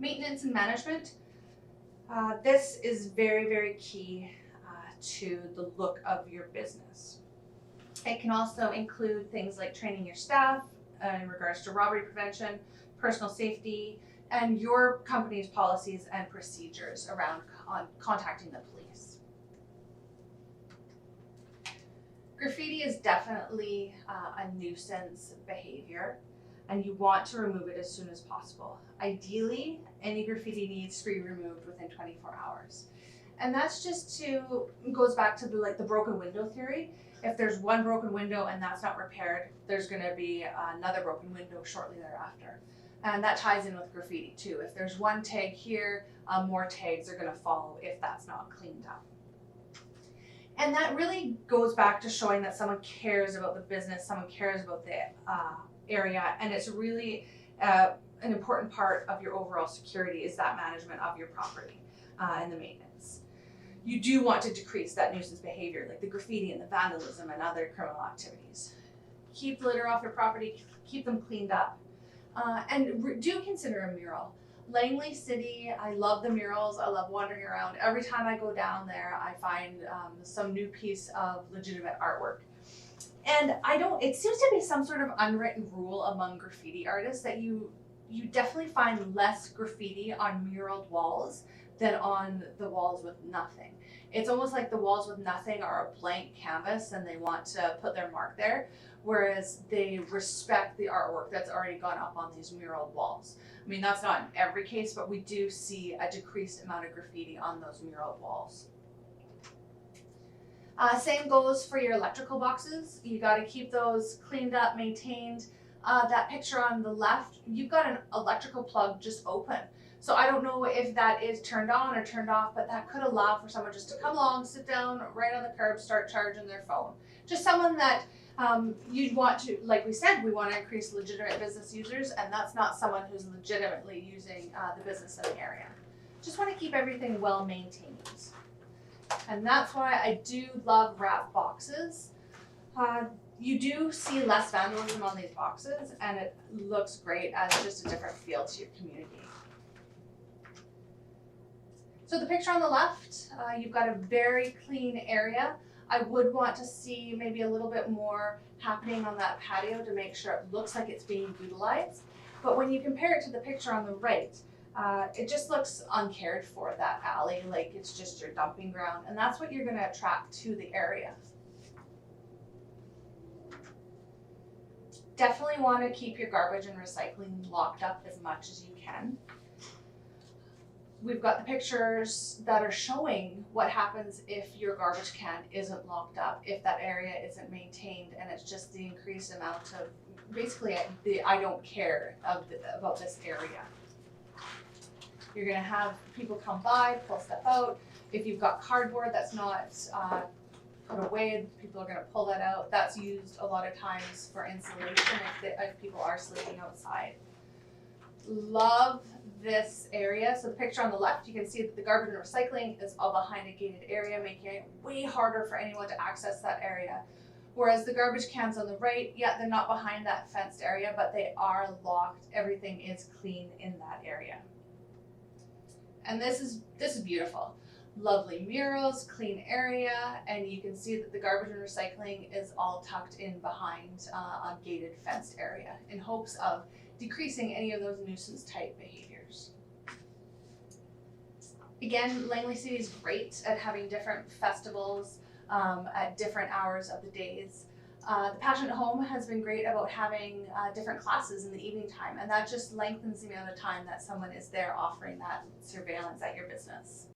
Maintenance and management. This is very, very key to the look of your business. It can also include things like training your staff in regards to robbery prevention, personal safety, and your company's policies and procedures around contacting the police. Graffiti is definitely a nuisance behavior, and you want to remove it as soon as possible. Ideally, any graffiti needs to be removed within 24 hours. And that's just goes back to the broken window theory. If there's one broken window and that's not repaired, there's gonna be another broken window shortly thereafter. And that ties in with graffiti too. If there's one tag here, more tags are gonna follow if that's not cleaned up. And that really goes back to showing that someone cares about the business, someone cares about the area, and it's really an important part of your overall security is that management of your property and the maintenance. You do want to decrease that nuisance behavior like the graffiti and the vandalism and other criminal activities. Keep litter off your property, keep them cleaned up, and do consider a mural. Langley City, I love the murals, I love wandering around. Every time I go down there, I find some new piece of legitimate artwork. And it seems to be some sort of unwritten rule among graffiti artists that you definitely find less graffiti on muraled walls than on the walls with nothing. It's almost like the walls with nothing are a blank canvas and they want to put their mark there, whereas they respect the artwork that's already gone up on these muraled walls. I mean, that's not in every case, but we do see a decreased amount of graffiti on those muraled walls. Same goes for your electrical boxes. You got to keep those cleaned up, maintained. That picture on the left, you've got an electrical plug just open. So I don't know if that is turned on or turned off, but that could allow for someone just to come along, sit down right on the curb, start charging their phone. Just someone that you'd want to, like we said, we want to increase legitimate business users, and that's not someone who's legitimately using the business in the area. Just want to keep everything well maintained. And that's why I do love wrap boxes. You do see less vandalism on these boxes, and it looks great as just a different feel to your community. So the picture on the left, you've got a very clean area. I would want to see maybe a little bit more happening on that patio to make sure it looks like it's being utilized. But when you compare it to the picture on the right, it just looks uncared for, that alley, like it's just your dumping ground, and that's what you're going to attract to the area. Definitely want to keep your garbage and recycling locked up as much as you can. We've got the pictures that are showing what happens if your garbage can isn't locked up, if that area isn't maintained, and it's just the increased amount of, basically, the I don't care about this area. You're gonna have people come by, pull stuff out. If you've got cardboard that's not put away, people are gonna pull that out. That's used a lot of times for insulation if people are sleeping outside. Love this area. So the picture on the left, you can see that the garbage and recycling is all behind a gated area, making it way harder for anyone to access that area. Whereas the garbage cans on the right, yeah, they're not behind that fenced area, but they are locked. Everything is clean in that area. And this is beautiful. Lovely murals, clean area, and you can see that the garbage and recycling is all tucked in behind a gated fenced area in hopes of decreasing any of those nuisance type behaviors. Again, Langley City is great at having different festivals at different hours of the days. The Passionate Home has been great about having different classes in the evening time, and that just lengthens the amount of time that someone is there offering that surveillance at your business.